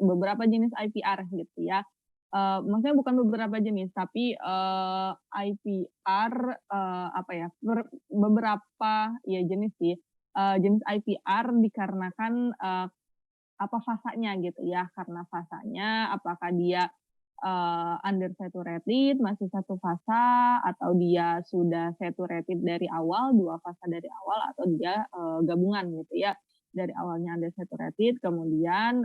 beberapa jenis IPR gitu ya. Maksudnya bukan beberapa jenis, tapi, IPR, apa ya, beberapa ya jenis sih, jenis IPR dikarenakan, apa fasanya gitu ya, karena fasanya apakah dia, undersaturated, masih satu fasa, atau dia sudah saturated dari awal, 2 fasa dari awal, atau dia, gabungan gitu ya. Dari awalnya undersaturated, kemudian,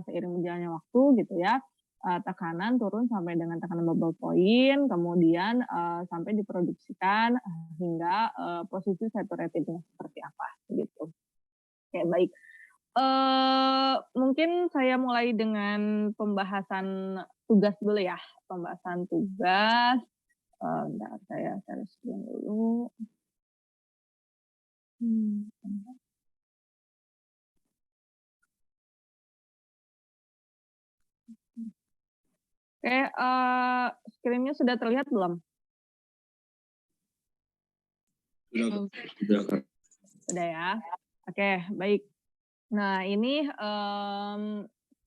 seiring berjalannya waktu gitu ya, tekanan turun sampai dengan tekanan bubble point, kemudian, sampai diproduksikan, hingga, posisi saturatednya seperti apa, gitu. Oke, baik. Mungkin saya mulai dengan pembahasan tugas dulu ya, pembahasan tugas, bentar saya share screen dulu. Bentar. Oke, screen-nya sudah terlihat belum? Sudah ya? Oke, baik. Nah ini,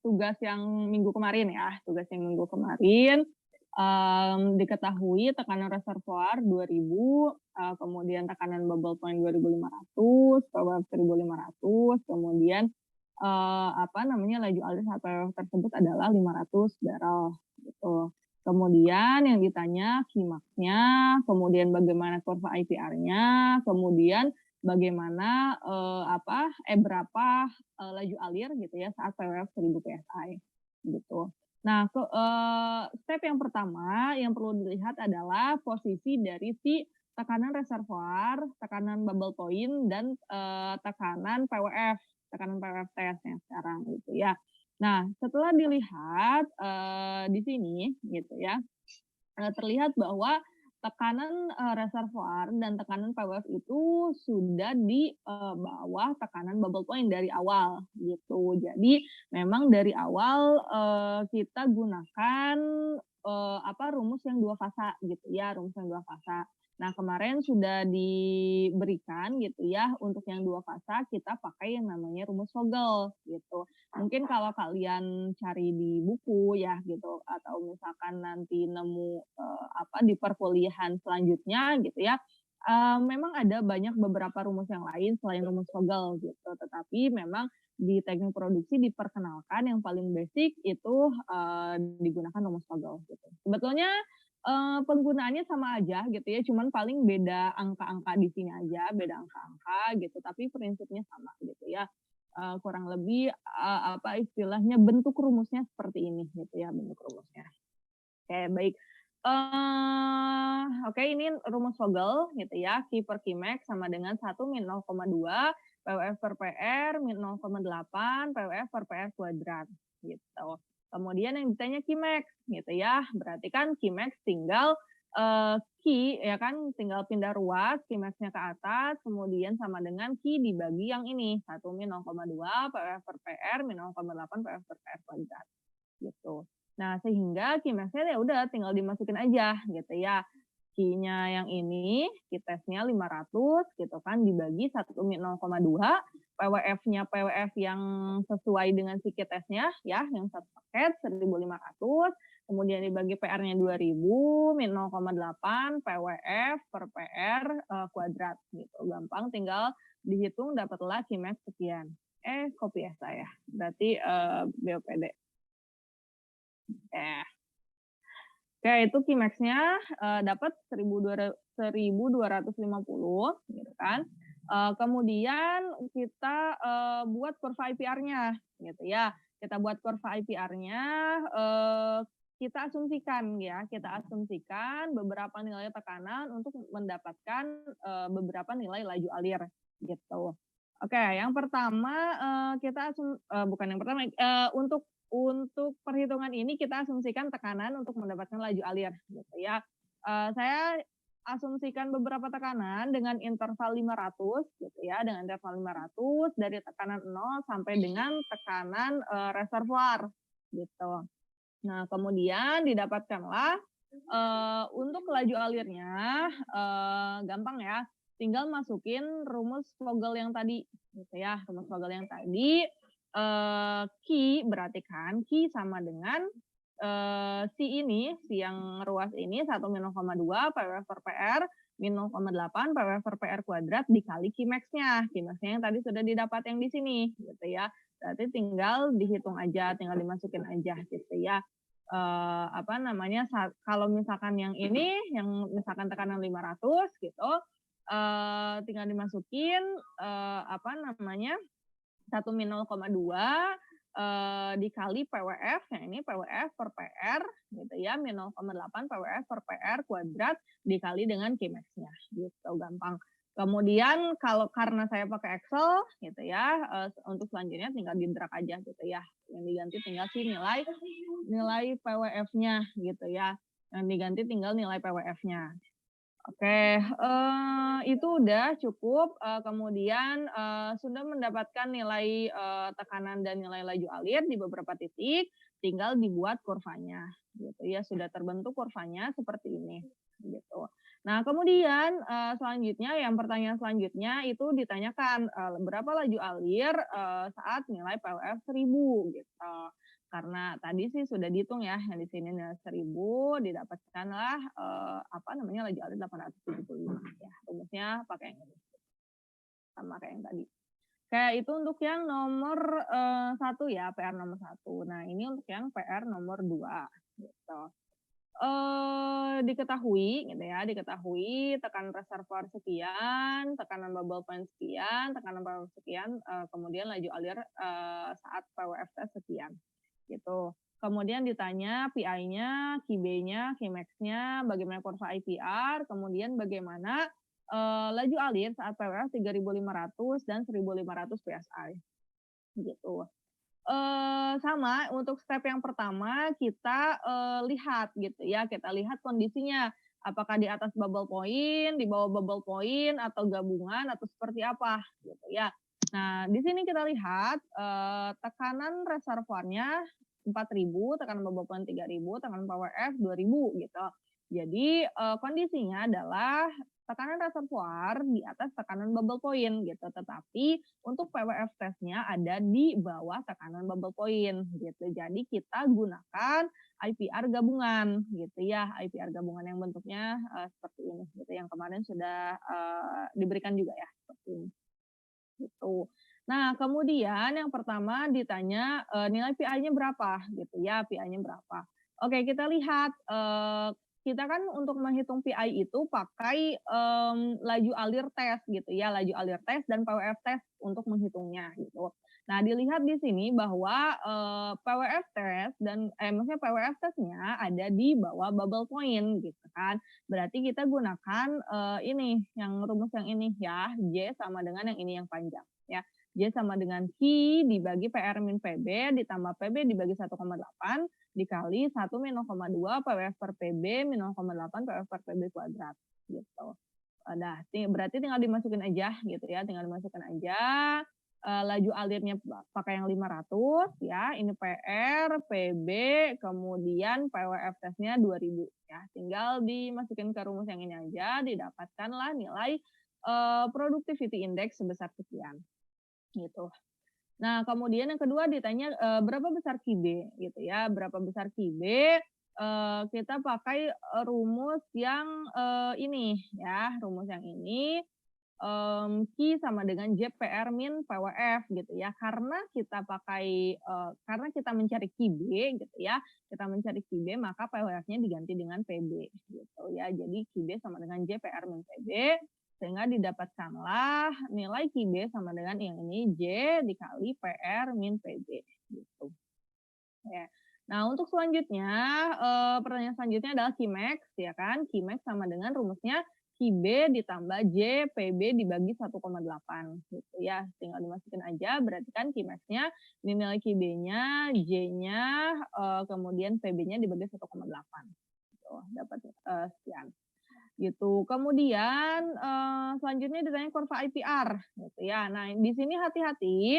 tugas yang minggu kemarin ya, tugas yang minggu kemarin, diketahui tekanan reservoir 2000, kemudian tekanan bubble point 2500, PWF 1500, kemudian, laju alir saat PWF tersebut adalah 500 barrel, gitu. Kemudian yang ditanya Qmax-nya, kemudian bagaimana kurva IPR-nya, kemudian bagaimana, berapa, laju alir gitu ya saat PWF 1000 PSI, gitu. Nah, step yang pertama yang perlu dilihat adalah posisi dari si tekanan reservoir, tekanan bubble point, dan, tekanan PWF testnya sekarang gitu ya. Nah, setelah dilihat, di sini gitu ya, terlihat bahwa tekanan, reservoir dan tekanan PWF itu sudah di, bawah tekanan bubble point dari awal, gitu. Jadi memang dari awal, kita gunakan, rumus yang 2 fasa gitu ya, rumus yang 2 fasa. Nah, kemarin sudah diberikan gitu ya, untuk yang 2 fasa kita pakai yang namanya rumus Vogel gitu. Mungkin kalau kalian cari di buku ya gitu, atau misalkan nanti nemu, di perkuliahan selanjutnya gitu ya, memang ada banyak beberapa rumus yang lain selain rumus Vogel gitu. Tetapi memang di teknik produksi diperkenalkan yang paling basic itu, digunakan rumus Vogel gitu. Sebetulnya, penggunaannya sama aja gitu ya, cuman paling beda angka-angka di sini aja, beda angka-angka gitu, tapi prinsipnya sama gitu ya. Kurang lebih, istilahnya bentuk rumusnya seperti ini gitu ya, bentuk rumusnya. Oke, baik. Oke, ini rumus Vogel gitu ya, Q per Qmax sama dengan 1 min 0,2 PWF per PR min 0,8 PWF per PR kuadrat gitu. Kemudian yang ditanya Qmax gitu ya, berarti kan Qmax tinggal, Q ya kan, tinggal pindah ruas Qmax-nya ke atas, kemudian sama dengan Q dibagi yang ini, 1 min 0,2 PWF per PR min 0,8 PWF per PR kuadrat gitu. Nah, sehingga Qmax-nya ya udah tinggal dimasukin aja gitu ya. Q-nya yang ini, Q tesnya 500 gitu kan, dibagi 1 min 0,2, PWF-nya PWF yang sesuai dengan si Q tesnya ya, yang satu paket 1500, kemudian dibagi PR-nya 2000 min 0,8 PWF per PR kuadrat gitu. Gampang, tinggal dihitung dapatlah Qmax sekian. Copy ya saya. Berarti BOPD. Oke, itu Qmax-nya, dapat 1.250 gitu kan. Kemudian kita, buat kurva IPR-nya gitu ya. Kita buat kurva IPR-nya, kita asumsikan beberapa nilai tekanan untuk mendapatkan, beberapa nilai laju alir gitu. Oke, yang pertama, bukan yang pertama, untuk perhitungan ini kita asumsikan tekanan untuk mendapatkan laju alir gitu ya. Saya asumsikan beberapa tekanan dengan interval 500 gitu ya, dengan interval 500 dari tekanan 0 sampai dengan tekanan, reservoir gitu. Nah, kemudian didapatkanlah, untuk laju alirnya, gampang ya, tinggal masukin rumus Vogel yang tadi gitu ya, rumus Vogel yang tadi, Q berarti kan Q sama dengan, si yang ruas ini 1 min 0,2 PWF per PR min 0,8 PWF per PR kuadrat dikali Qmax-nya. Qmax-nya yang tadi sudah didapat yang di sini gitu ya. Berarti tinggal dihitung aja, tinggal dimasukin aja gitu ya. Apa namanya, kalau misalkan yang ini, yang misalkan tekanan 500 gitu, tinggal dimasukin, apa namanya, 1 min 0,2 dikali PWF, yang ini PWF per PR gitu ya, min 0,8 PWF per PR kuadrat dikali dengan Qmax-nya gitu, gampang. Kemudian karena saya pakai Excel gitu ya, untuk selanjutnya tinggal di-drag aja gitu ya. Yang diganti tinggal si nilai PWF-nya gitu ya. Yang diganti tinggal nilai PWF-nya. Oke, itu udah cukup, kemudian, sudah mendapatkan nilai, tekanan dan nilai laju alir di beberapa titik, tinggal dibuat kurvanya, gitu ya. Sudah terbentuk kurvanya seperti ini, gitu. Nah, kemudian, selanjutnya pertanyaan selanjutnya itu ditanyakan, berapa laju alir, saat nilai PWF 1000 gitu. Karena tadi sih sudah dihitung ya, yang di sini nilai 1000 didapatkanlah, apa namanya, laju alir 875 ya. Rumusnya pakai yang ini, sama kayak yang tadi. Kayak itu untuk yang nomor, 1 ya, PR nomor 1. Nah, ini untuk yang PR nomor 2 gitu. Diketahui gitu ya, diketahui tekanan reservoir sekian, tekanan bubble point sekian, tekanan PWF sekian, kemudian laju alir, saat PWF test sekian. Gitu. Kemudian ditanya PI-nya, QB-nya, Qmax-nya, bagaimana kurva IPR, kemudian bagaimana laju alir saat PWF 3.500 dan 1.500 PSI. Gitu. Sama untuk step yang pertama kita lihat gitu ya, kita lihat kondisinya apakah di atas bubble point, di bawah bubble point atau gabungan atau seperti apa gitu ya. Nah, di sini kita lihat tekanan reservoirnya 4.000, tekanan bubble point 3.000, tekanan PWF 2.000 gitu. Jadi kondisinya adalah tekanan reservoir di atas tekanan bubble point gitu, tetapi untuk PWF testnya ada di bawah tekanan bubble point gitu. Jadi kita gunakan IPR gabungan gitu ya, IPR gabungan yang bentuknya seperti ini gitu, yang kemarin sudah diberikan juga ya seperti ini. Gitu. Nah, kemudian yang pertama ditanya nilai PI-nya berapa gitu ya, PI-nya berapa. Oke, kita lihat kita kan untuk menghitung PI itu pakai laju alir tes gitu ya, laju alir tes dan PWF tes untuk menghitungnya gitu. Nah, dilihat di sini bahwa PWF tes dan maksudnya PWF tesnya ada di bawah bubble point gitu kan. Berarti kita gunakan ini yang rumus yang ini ya, J sama dengan yang ini yang panjang ya. J sama dengan Q dibagi PR min PB ditambah PB dibagi 1,8 dikali 1 min 0,2 PWF per PB min 0,8 PWF per PB kuadrat gitu. Nah, berarti tinggal dimasukin aja gitu ya, tinggal dimasukin aja. Laju alirnya pakai yang 500 ya, ini PR, PB, kemudian PWF tesnya 2000 ya. Tinggal dimasukin ke rumus yang ini aja, didapatkanlah nilai productivity index sebesar sekian gitu. Nah, kemudian yang kedua ditanya berapa besar QB gitu ya, berapa besar QB, kita pakai rumus yang ini ya, rumus yang ini Q sama dengan JPR min PWF gitu ya. Karena kita pakai karena kita mencari QB gitu ya, kita mencari QB maka PWF-nya diganti dengan PB gitu ya. Jadi QB sama dengan JPR min PB sehingga didapatkanlah nilai QB sama dengan yang ini J dikali PR min PB gitu. Ya. Nah, untuk selanjutnya pertanyaan selanjutnya adalah Qmax ya kan. Qmax sama dengan rumusnya QB ditambah J PB dibagi 1,8 gitu ya. Tinggal dimasukin aja, berarti kan Qmax-nya ini nilai QB-nya, J-nya, kemudian PB-nya dibagi 1,8. Gitu, dapat sekian. Gitu. Kemudian selanjutnya ditanya kurva IPR gitu ya. Nah, di sini hati-hati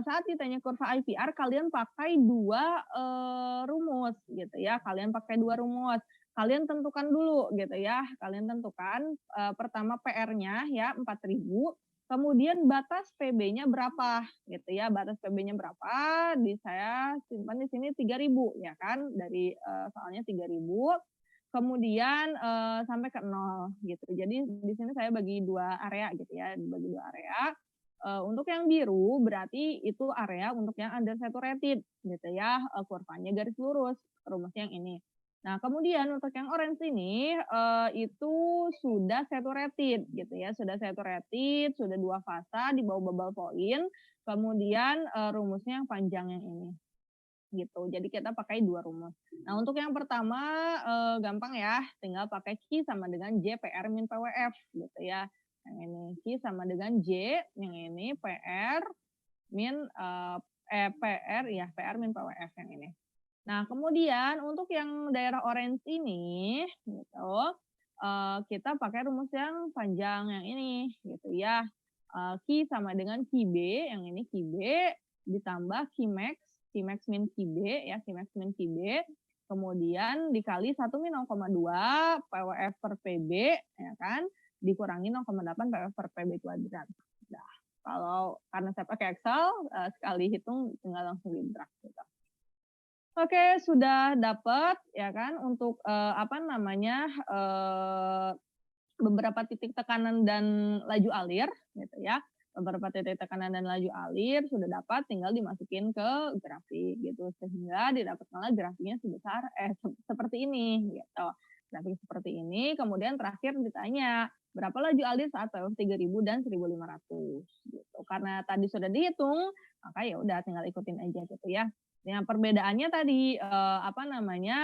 saat ditanya kurva IPR kalian pakai dua rumus gitu ya. Kalian pakai dua rumus. Kalian tentukan dulu gitu ya. Kalian tentukan pertama PR-nya ya 4.000 kemudian batas PB-nya berapa, gitu ya. Batas PB-nya berapa, saya simpan di sini 3.000 ya kan, dari, soalnya 3.000, kemudian, sampai ke 0 gitu. Jadi di sini saya bagi 2 area gitu ya, dibagi 2 area. Untuk yang biru berarti itu area untuk yang undersaturated gitu ya, kurvanya garis lurus, rumusnya yang ini. Nah, kemudian untuk yang orange ini, itu sudah saturated gitu ya, sudah saturated, sudah 2 fasa di bawah bubble point, kemudian, rumusnya yang panjang yang ini, gitu. Jadi kita pakai 2 rumus. Nah, untuk yang pertama, gampang ya, tinggal pakai Q sama dengan J PR min PWF gitu ya. Yang ini Q sama dengan J, yang ini PR min, PR ya, PR min PWF yang ini. Nah, kemudian untuk yang daerah orange ini, gitu, kita pakai rumus yang panjang yang ini, gitu ya. Q sama dengan QB, yang ini QB, ditambah Qmax min QB, ya, Qmax min QB, kemudian dikali 1 min 0,2 PWF per PB, ya kan, dikurangi 0,8 PWF per PB kuadrat. Nah, kalau karena saya pakai Excel, sekali hitung tinggal langsung di drag gitu. Oke, sudah dapat ya kan untuk, beberapa titik tekanan dan laju alir gitu ya. Beberapa titik tekanan dan laju alir sudah dapat, tinggal dimasukin ke grafik gitu, sehingga didapatkanlah grafiknya seperti ini gitu. Grafik seperti ini, kemudian terakhir ditanya, berapa laju alir saat PWF 3.000 dan 1.500 gitu. Karena tadi sudah dihitung, maka ya udah tinggal ikutin aja gitu ya. Nah, perbedaannya tadi,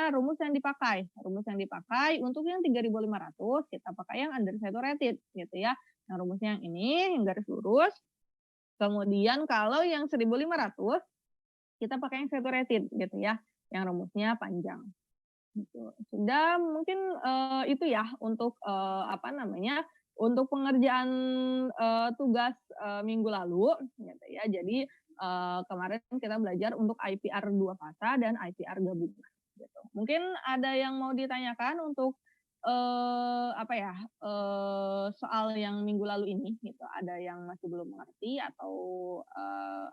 rumus yang dipakai. Rumus yang dipakai untuk yang 3.500 kita pakai yang undersaturated gitu ya. Nah, rumusnya yang ini, yang garis lurus. Kemudian kalau yang 1.500 kita pakai yang saturated gitu ya, yang rumusnya panjang. Gitu. Sudah mungkin, itu ya untuk, untuk pengerjaan, tugas, minggu lalu gitu ya. Jadi, kemarin kita belajar untuk IPR 2 fasa dan IPR gabungan gitu. Mungkin ada yang mau ditanyakan untuk, soal yang minggu lalu ini gitu, ada yang masih belum mengerti atau,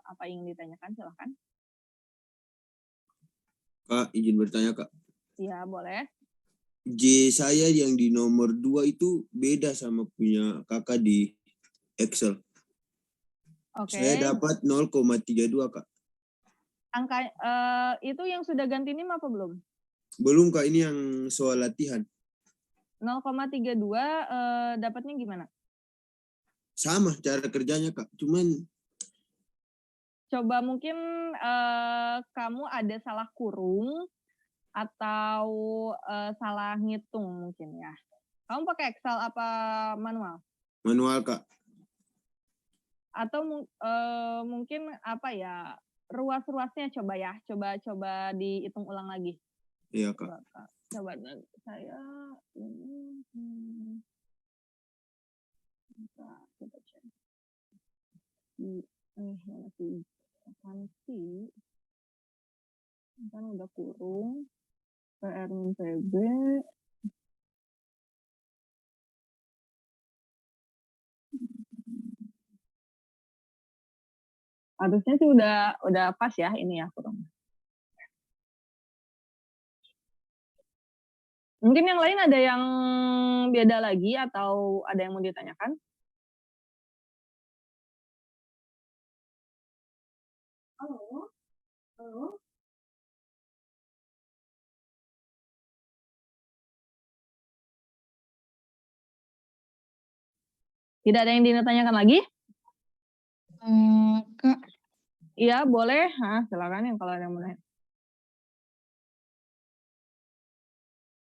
apa yang ditanyakan silahkan. Kak, izin bertanya, Kak. Iya, boleh. J saya yang di nomor 2 itu beda sama punya kakak di Excel. Oke. Saya dapat 0,32, Kak. Angka, itu yang sudah ganti NIM apa belum? Belum, Kak, ini yang soal latihan. 0,32, dapatnya gimana? Sama cara kerjanya, Kak. Cuman Coba mungkin, kamu ada salah kurung atau, salah ngitung mungkin ya. Kamu pakai Excel apa manual? manual, Kak. Atau mungkin ruas-ruasnya coba ya, coba dihitung ulang lagi. Iya, Kak. Coba saya ini, kita cek. Mana sih? Kan udah kurung, PR min PB, harusnya sih udah pas ya ini ya kurung. Mungkin yang lain ada yang beda lagi atau ada yang mau ditanyakan? Halo? Halo? Tidak ada yang ditanyakan lagi? Kak. Iya, boleh. Silakan yang kalau ada yang mau nanya.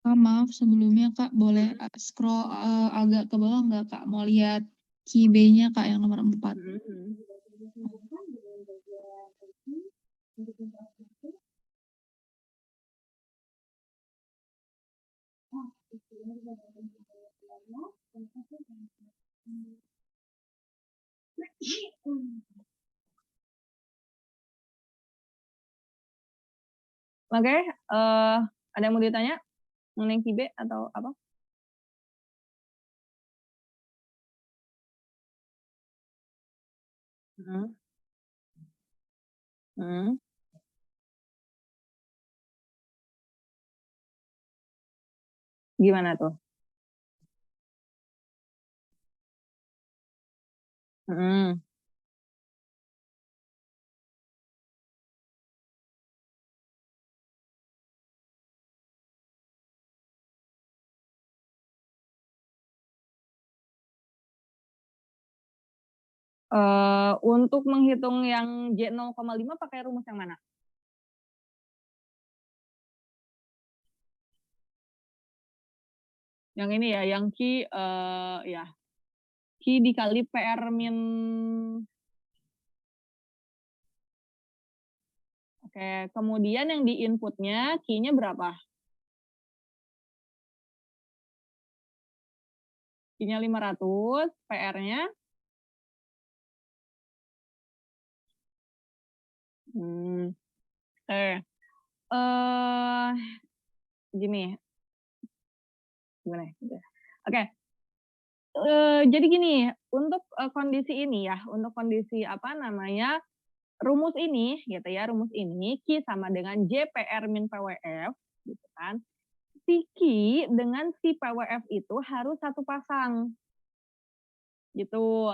Kak, maaf sebelumnya Kak, boleh scroll agak ke bawah nggak Kak? Mau lihat key B-nya Kak yang nomor 4. Oke, ada yang mau ditanya mengenai key B atau apa? Mhm. Mhm. Gimana tuh? Mhm. Untuk menghitung yang J 0,5 pakai rumus yang mana? Yang ini ya, yang Q, ya, Q dikali PR min. Oke, kemudian yang di inputnya Q-nya berapa? Q-nya 500, PR-nya? Oke. Gini, gimana ya? Oke, jadi gini, untuk, kondisi ini ya, untuk kondisi apa namanya, rumus ini gitu ya, rumus ini Q sama dengan J PR min PWF gitu kan. Si Q dengan si PWF itu harus satu pasang, gitu.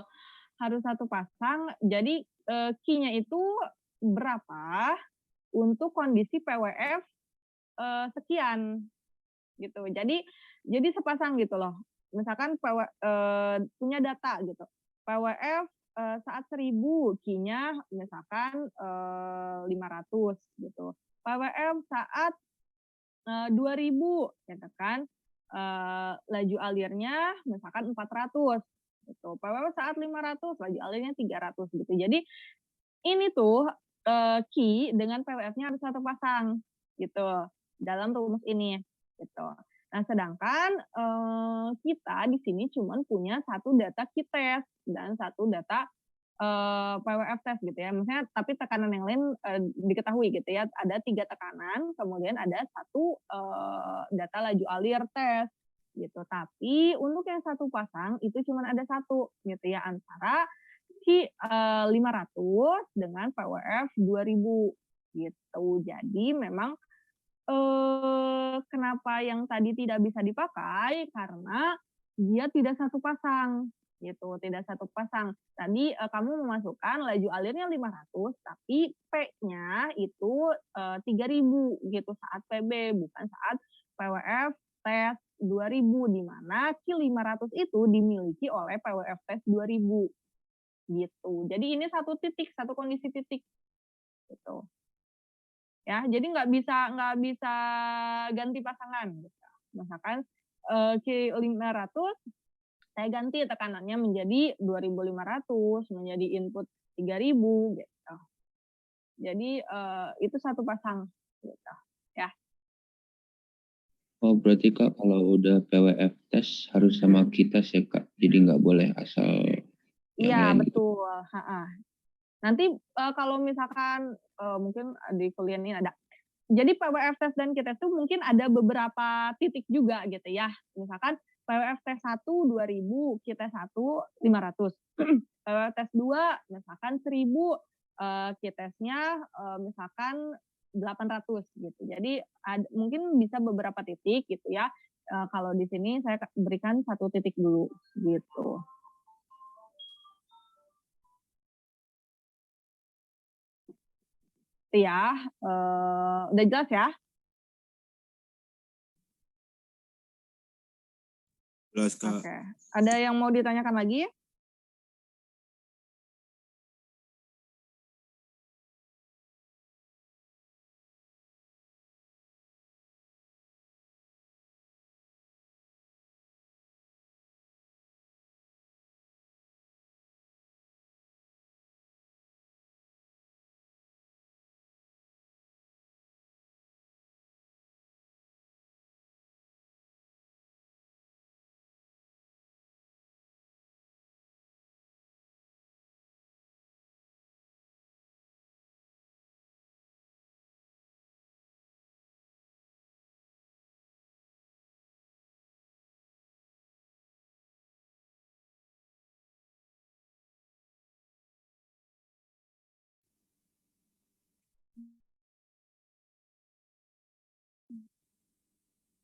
Harus satu pasang, jadi, Q-nya itu berapa untuk kondisi PWF, sekian, gitu. Jadi sepasang gitu loh. Misalkan punya data gitu, PWF, saat 1.000, Q-nya misalkan, 500 gitu. PWF saat 2.000 gitu kan, laju alirnya misalkan 400 gitu, PWW saat 500 laju alirnya 300 gitu. Jadi ini tuh, Q dengan PWF-nya harus satu pasang gitu, dalam rumus ini gitu. Nah sedangkan, kita di sini cuman punya satu data Q-test dan satu data PWF test gitu ya, maksudnya tapi tekanan yang lain, diketahui gitu ya, ada 3 tekanan, kemudian ada satu data laju alir tes, gitu. Tapi untuk yang satu pasang itu cuma ada satu gitu ya, antara si, 500 dengan PWF 2.000 gitu. Jadi memang, kenapa yang tadi tidak bisa dipakai, karena dia tidak satu pasang, gitu, tidak satu pasang. Tadi, kamu memasukkan laju alirnya 500, tapi P-nya itu, 3.000 gitu saat PB, bukan saat PWF tes 2.000, di mana Q 500 itu dimiliki oleh PWF tes 2.000, gitu. Jadi ini satu titik, satu kondisi titik, gitu. Ya, jadi nggak bisa ganti pasangan gitu. Misalkan, Q500 saya ganti tekanannya menjadi 2.500, menjadi input 3.000 gitu. Jadi, itu satu pasang gitu, ya. Oh, berarti Kak kalau udah PWF tes harus sama kita ya Kak, jadi nggak boleh asal yang Iya, lain gitu. betul, heeh. Nanti, kalau misalkan, mungkin di kuliah ini ada. Jadi PWF tes dan Q-test itu mungkin ada beberapa titik juga gitu ya. Misalkan PWF tes 1 2.000, Q-test 1 500. PWF tes 2 misalkan 1.000, Q-testnya, misalkan 800 gitu. Jadi mungkin bisa beberapa titik gitu ya. Kalau di sini saya berikan satu titik dulu gitu. Itu ya, udah jelas ya? Jelas, Kak. Oke. Ada yang mau ditanyakan lagi?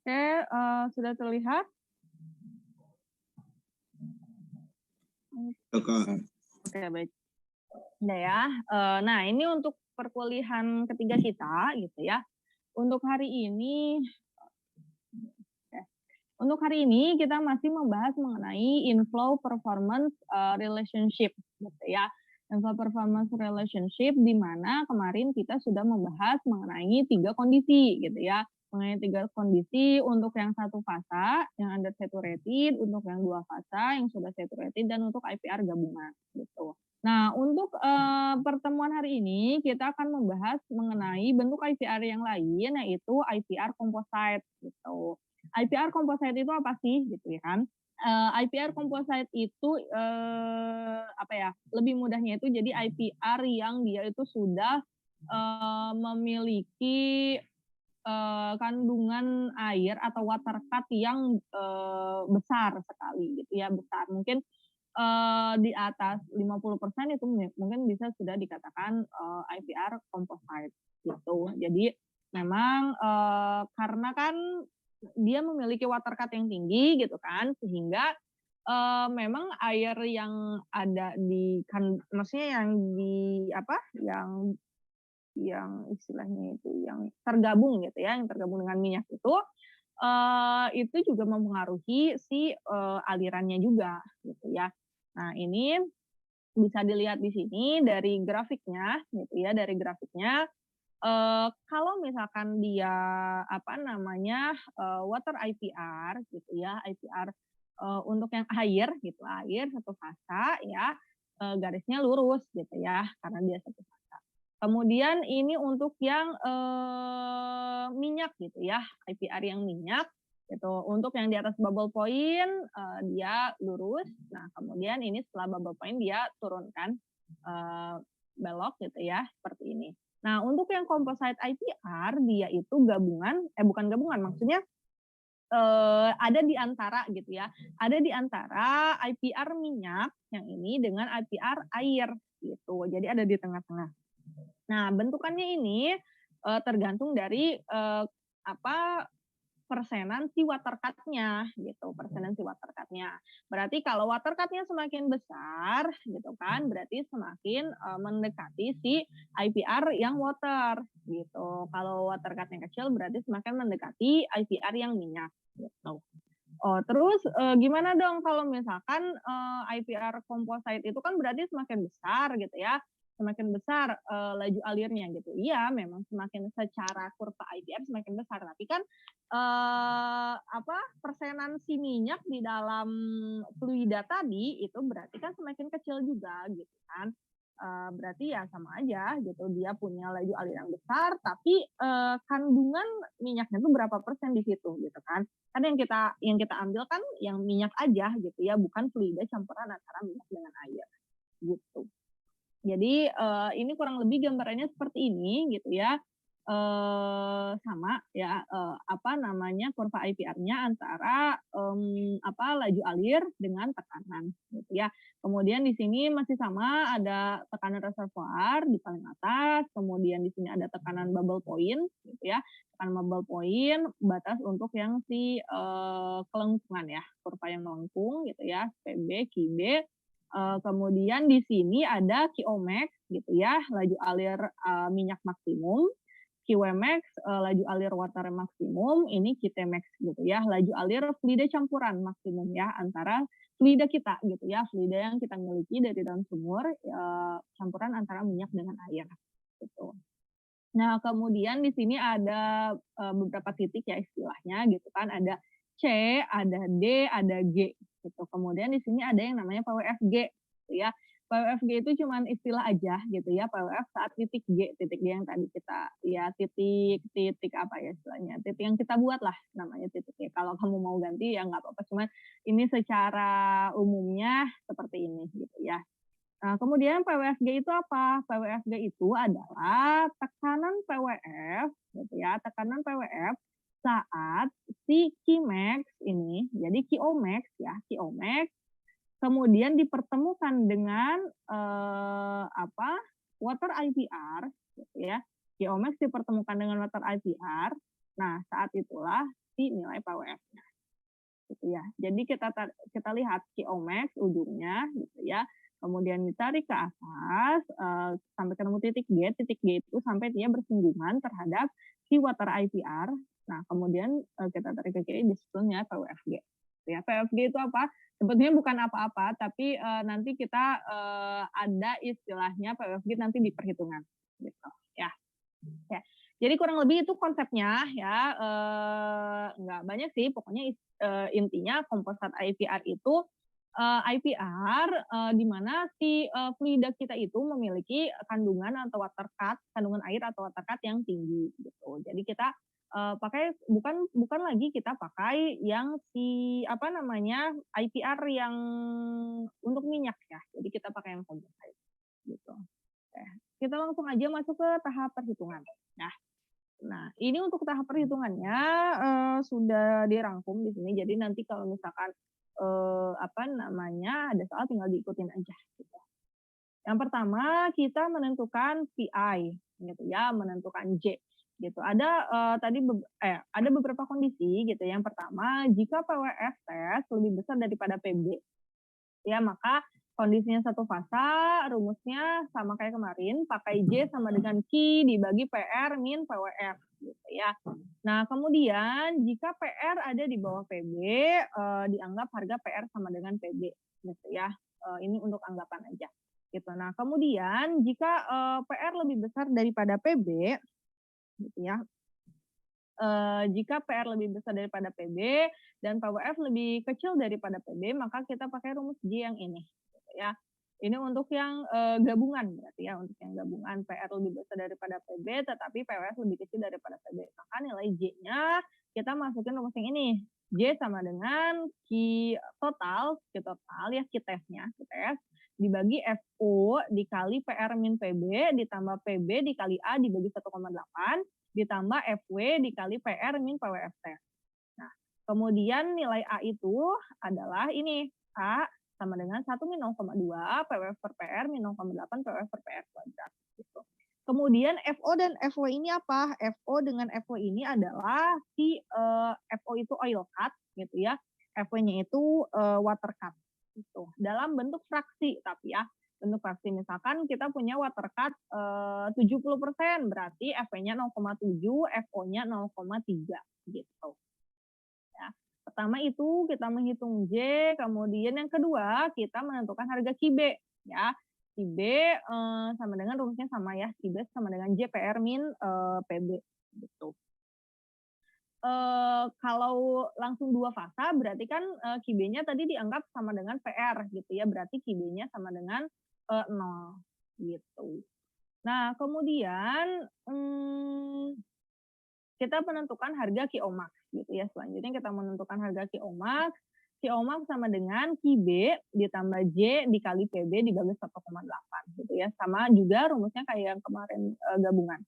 Oke, sudah terlihat? Kak. Oke, baik. Udah ya. Nah, ini untuk perkuliahan ketiga kita gitu ya. Untuk hari ini Untuk hari ini kita masih membahas mengenai inflow performance relationship gitu ya. Inflow performance relationship di mana kemarin kita sudah membahas mengenai 3 kondisi gitu ya. Mengenai 3 kondisi untuk yang satu fasa yang under saturated, untuk yang 2 fasa yang sudah saturated dan untuk IPR gabungan gitu. Nah, untuk pertemuan hari ini kita akan membahas mengenai bentuk IPR yang lain yaitu IPR composite gitu. IPR composite itu apa sih gitu ya kan? IPR composite itu apa ya? Lebih mudahnya itu jadi IPR yang dia itu sudah memiliki kandungan air atau water cut yang besar sekali gitu ya, besar. Mungkin di atas 50% itu mungkin bisa sudah dikatakan IPR composite gitu. Jadi memang karena kan dia memiliki water cut yang tinggi gitu kan, sehingga memang air yang ada di maksudnya yang di apa, yang istilahnya itu yang tergabung gitu ya, yang tergabung dengan minyak itu juga mempengaruhi si alirannya juga gitu ya. Nah, ini bisa dilihat di sini dari grafiknya gitu ya, dari grafiknya kalau misalkan dia apa namanya, water IPR gitu ya, IPR untuk yang air gitu, air satu fasa ya, garisnya lurus gitu ya, karena dia satu fasa. Kemudian ini untuk yang minyak gitu ya, IPR yang minyak gitu. Untuk yang di atas bubble point dia lurus. Nah, kemudian ini setelah bubble point dia turunkan belok gitu ya, seperti ini. Nah, untuk yang composite IPR dia itu gabungan, bukan gabungan, maksudnya ada di antara gitu ya, ada di antara IPR minyak yang ini dengan IPR air gitu. Jadi ada di tengah-tengah. Nah, bentukannya ini tergantung dari apa persenan si water cut-nya gitu, persenan si water cut-nya. Berarti kalau water cut-nya semakin besar gitu kan, berarti semakin mendekati si IPR yang water gitu. Kalau water cut-nya kecil berarti semakin mendekati IPR yang minyak gitu. Oh, terus gimana dong kalau misalkan IPR composite itu kan berarti semakin besar gitu ya, semakin besar laju alirnya gitu. Iya, memang semakin secara kurva IPR semakin besar, tapi kan apa persenan si minyak di dalam fluida tadi itu berarti kan semakin kecil juga gitu kan. Berarti ya sama aja gitu, dia punya laju alir yang besar, tapi kandungan minyaknya itu berapa persen di situ gitu kan. Kan yang kita ambil kan yang minyak aja gitu ya, bukan fluida campuran antara minyak dengan air gitu. Jadi ini kurang lebih gambarannya seperti ini gitu ya. Sama ya apa namanya kurva IPR-nya antara apa laju alir dengan tekanan gitu ya. Kemudian di sini masih sama ada tekanan reservoir di paling atas, kemudian di sini ada tekanan bubble point gitu ya. Tekanan bubble point batas untuk yang si kelengkungan ya, kurva yang melengkung gitu ya, PB, QB. Kemudian di sini ada QOmax gitu ya, laju alir minyak maksimum, QWmax laju alir water maksimum, ini QTmax gitu ya, laju alir fluida campuran maksimum ya antara fluida kita gitu ya, fluida yang kita miliki dari dalam sumur campuran antara minyak dengan air gitu. Nah, kemudian di sini ada beberapa titik ya istilahnya gitu kan, ada C, ada D, ada G gitu. Kemudian di sini ada yang namanya PWFG gitu ya. PWFG itu cuman istilah aja gitu ya. PWF saat titik G yang tadi kita ya titik apa ya istilahnya, titik yang kita buat lah namanya titiknya. Kalau kamu mau ganti ya nggak apa-apa, cuman ini secara umumnya seperti ini gitu ya. Nah, kemudian PWFG itu apa? PWFG itu adalah tekanan PWF, gitu ya, tekanan PWF saat si Qmax ini, jadi QOmax ya, QOmax, kemudian dipertemukan dengan apa? Water IPR, gitu ya. QOmax dipertemukan dengan water IPR. Nah, saat itulah si nilai PWF-nya. Gitu ya. Jadi kita lihat Qmax ujungnya gitu ya. Kemudian ditarik ke atas sampai ketemu titik G itu sampai dia bersinggungan terhadap si water IPR. Nah, kemudian kita tarik ke kiri disusunnya PWFG. Ya, PWFG itu apa? Sebetulnya bukan apa-apa, tapi nanti kita ada istilahnya PWFG nanti di perhitungan gitu ya. Ya. Jadi kurang lebih itu konsepnya ya, nggak banyak sih, pokoknya intinya komposat IPR itu IPR di mana si fluida kita itu memiliki kandungan atau water cut, kandungan air atau water cut yang tinggi gitu. Jadi kita pakai bukan lagi kita pakai yang si apa namanya IPR yang untuk minyak ya. Jadi kita pakai yang komposat gitu. Oke. Kita langsung aja masuk ke tahap perhitungan. Nah, ini untuk tahap perhitungannya sudah dirangkum di sini. Jadi nanti kalau misalkan apa namanya ada soal tinggal diikutin aja. Gitu. Yang pertama kita menentukan PI, gitu ya, menentukan J. Gitu. Ada ada beberapa kondisi gitu. Yang pertama jika PWF tes lebih besar daripada PB, ya maka kondisinya satu fasa, rumusnya sama kayak kemarin, pakai J sama dengan Q dibagi PR min PWF gitu ya. Nah, kemudian jika PR ada di bawah PB, dianggap harga PR sama dengan PB gitu ya. Ini untuk anggapan aja. Gitu. Nah, kemudian jika PR lebih besar daripada PB gitu ya. Jika PR lebih besar daripada PB dan PWF lebih kecil daripada PB, maka kita pakai rumus J yang ini. Ya, ini untuk yang gabungan berarti ya, untuk yang gabungan PR lebih besar daripada PB, tetapi PWF lebih kecil daripada PB. Maka nilai J-nya kita masukin rumus yang ini. J sama dengan Q total ya, Q test-nya, Q test dibagi FO dikali PR min PB ditambah PB dikali A dibagi 1,8 ditambah FW dikali PR min PWF test. Nah, kemudian nilai A itu adalah ini, A sama dengan 1 min 0,2 PWF per PR min 0,8 PWF per PR kuadrat. Gitu. Kemudian FO dan FW ini apa? FO dengan FW ini adalah si FO itu oil cut gitu ya. FW-nya itu water cut. Gitu. Dalam bentuk fraksi tapi ya. Bentuk fraksi misalkan kita punya water cut 70%, berarti FW-nya 0,7, FO-nya 0,3 gitu. Ya. Pertama itu kita menghitung J, kemudian yang kedua kita menentukan harga QB ya. QB sama dengan rumusnya sama ya, QB sama dengan J PR min PB gitu. Kalau langsung dua fasa berarti kan QB-nya tadi dianggap sama dengan PR gitu ya, berarti QB-nya sama dengan 0 gitu. Nah, kemudian kita menentukan harga Qmax gitu ya. Selanjutnya kita menentukan harga Qmax. Qmax sama dengan QB ditambah J dikali PB dibagi 1,8 gitu ya. Sama juga rumusnya kayak yang kemarin gabungan.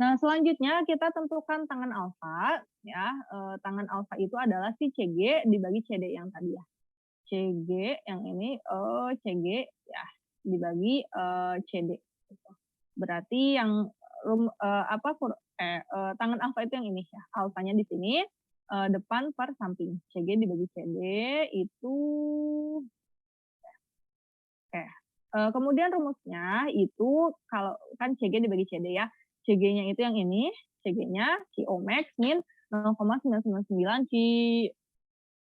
Nah, selanjutnya kita tentukan tangan alfa ya. Tangan alfa itu adalah si CG dibagi CD yang tadi ya. CG yang ini CG ya dibagi CD. Gitu. Berarti yang tangan alfa itu yang ini ya. Alfanya di sini depan per samping. CG dibagi CD itu kemudian rumusnya itu kalau kan CG dibagi CD ya. CG-nya itu yang ini, CG-nya Qmax min 0,999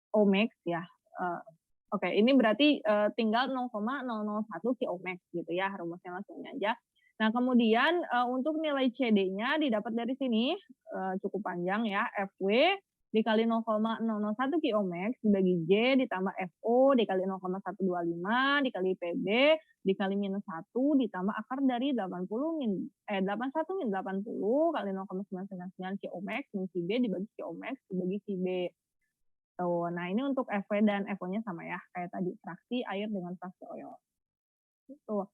Qmax ya. Oke, ini berarti tinggal 0,001 Qmax gitu ya, rumusnya langsung aja. Nah, kemudian untuk nilai CD-nya didapat dari sini, cukup panjang ya, FW dikali 0,001 Qmax dibagi J ditambah FO dikali 0,125 dikali PB dikali minus 1 ditambah akar dari 81 min 80 kali 0,999 Qmax min QB dibagi Qmax dibagi QB. Tuh, nah ini untuk FW dan FO-nya sama ya, kayak tadi fraksi air dengan fraksi oil. Tuh.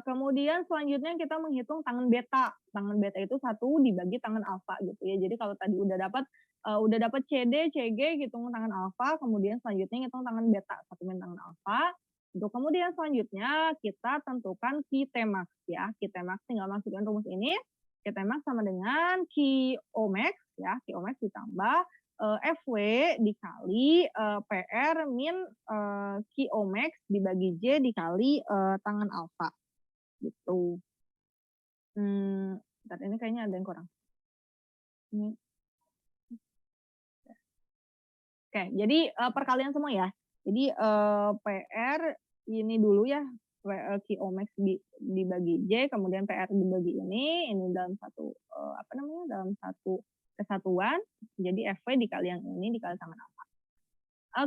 Kemudian selanjutnya kita menghitung tangan beta. Tangan beta itu 1 dibagi tangan alfa gitu ya. Jadi kalau tadi udah dapat CD, CG hitung tangan alfa, kemudian selanjutnya hitung tangan beta, 1 min tangan alfa. Untuk kemudian selanjutnya kita tentukan Qtmax ya. Qtmax tinggal masukkan rumus ini Qtmax sama dengan Qomax ya, Qomax ditambah Fw dikali PR min Qomax dibagi J dikali tangan alfa gitu. Bentar, ini kayaknya ada yang kurang. Ini. Oke, jadi perkalian semua ya. Jadi PR ini dulu ya, Qomax dibagi J, kemudian PR dibagi ini dalam satu dalam satu kesatuan. Jadi Fw dikali yang ini dikali tangan alfa.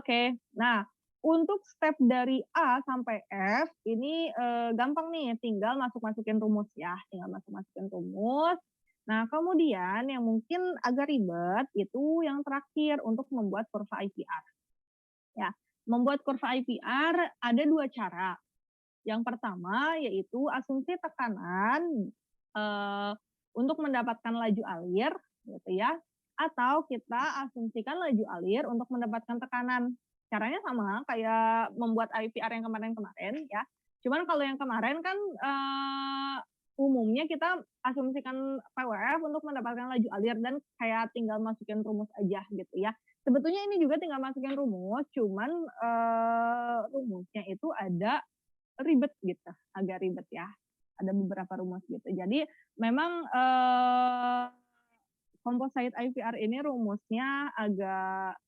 Oke, nah untuk step dari A sampai F ini gampang nih, tinggal masukin rumus ya, tinggal masukin rumus. Nah, kemudian yang mungkin agak ribet itu yang terakhir untuk membuat kurva IPR. Ya, membuat kurva IPR ada dua cara. Yang pertama yaitu asumsi tekanan untuk mendapatkan laju alir, gitu ya. Atau kita asumsikan laju alir untuk mendapatkan tekanan. Caranya sama kayak membuat IPR yang kemarin-kemarin ya. Cuman kalau yang kemarin kan umumnya kita asumsikan PWF untuk mendapatkan laju alir dan kayak tinggal masukin rumus aja gitu ya. Sebetulnya ini juga tinggal masukin rumus, cuman rumusnya itu ada ribet gitu, agak ribet ya. Ada beberapa rumus gitu. Jadi memang composite IPR ini rumusnya agak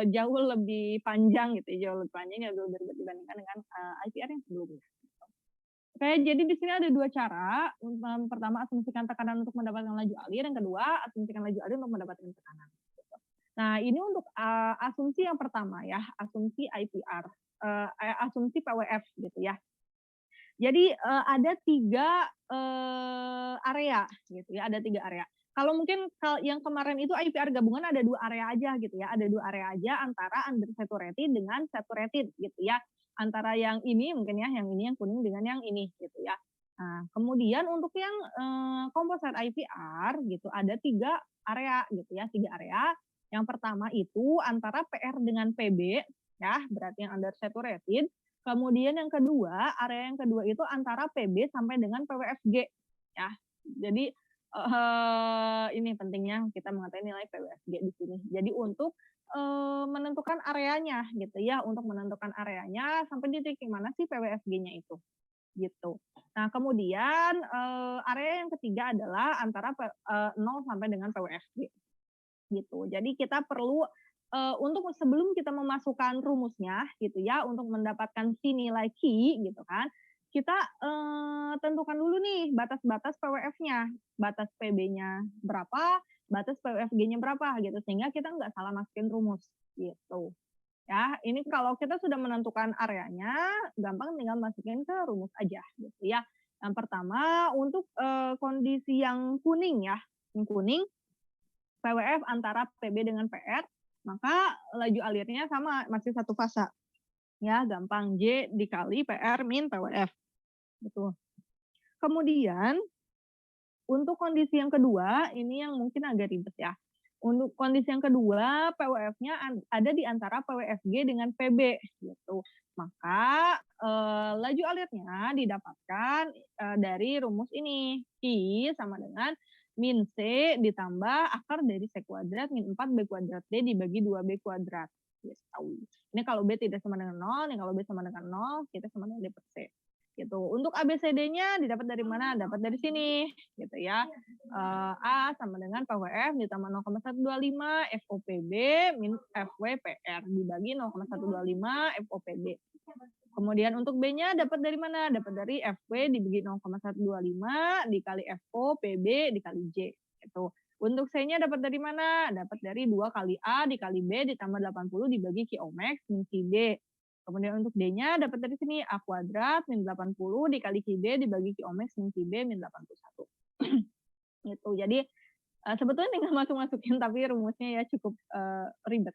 jauh lebih panjang gitu, jauh lebih panjang, jauh lebih ribet dibandingkan dengan IPR yang sebelumnya. Oke, jadi di sini ada dua cara. Pertama, asumsikan tekanan untuk mendapatkan laju alir. Yang kedua, asumsikan laju alir untuk mendapatkan tekanan. Nah, ini untuk asumsi yang pertama ya, asumsi IPR, asumsi PWF gitu ya. Jadi ada 3 area gitu ya, ada 3 area. Kalau mungkin yang kemarin itu IPR gabungan ada 2 area aja gitu ya, ada 2 area aja antara undersaturated dengan saturated gitu ya. Antara yang ini mungkin ya, yang ini yang kuning dengan yang ini gitu ya. Nah, kemudian untuk yang composite IPR gitu ada 3 area gitu ya, 3 area. Yang pertama itu antara PR dengan PB ya, berarti yang undersaturated. Kemudian yang kedua, area yang kedua itu antara PB sampai dengan PWFG ya. Jadi ini pentingnya kita mengetahui nilai PWFG di sini. Jadi untuk menentukan areanya gitu ya, untuk menentukan areanya sampai di titik mana sih PWFG-nya itu gitu. Nah, kemudian area yang ketiga adalah antara 0 sampai dengan PWFG gitu. Jadi kita perlu untuk sebelum kita memasukkan rumusnya gitu ya, untuk mendapatkan si nilai Q gitu kan, kita tentukan dulu nih batas-batas PWF-nya, batas PB-nya berapa, batas PWFG-nya berapa gitu, sehingga kita nggak salah masukin rumus gitu. Ya, ini kalau kita sudah menentukan areanya, gampang tinggal masukin ke rumus aja gitu ya. Yang pertama untuk kondisi yang kuning ya, yang kuning PWF antara PB dengan PR, maka laju alirnya sama, masih satu fasa. Ya, gampang J dikali PR min PWF. Gitu. Kemudian untuk kondisi yang kedua, ini yang mungkin agak ribet ya. Untuk kondisi yang kedua, PWF-nya ada di antara PWFG dengan PB gitu. Maka laju alirnya didapatkan dari rumus ini. I sama dengan min C ditambah akar dari C kuadrat min 4B kuadrat D dibagi 2B kuadrat. Gitu. Ini kalau B tidak sama dengan 0, ini kalau B sama dengan 0, kita sama dengan D per C. Gitu. Untuk ABCD-nya didapat dari mana? Dapat dari sini, gitu ya. A sama dengan PWF ditambah 0,125 FOPB min FWPR dibagi 0,125 FOPB. Kemudian untuk B-nya dapat dari mana? Dapat dari FW dibagi 0,125 dikali FOPB dikali J. Gitu. Untuk C-nya dapat dari mana? Dapat dari 2 kali A dikali B ditambah 80 dibagi Qmax min QB. Kemudian untuk D-nya dapat dari sini A kuadrat min 80 dikali QB dibagi Qmax min QB min 81. Gitu. Jadi sebetulnya tinggal masukin tapi rumusnya ya cukup ribet.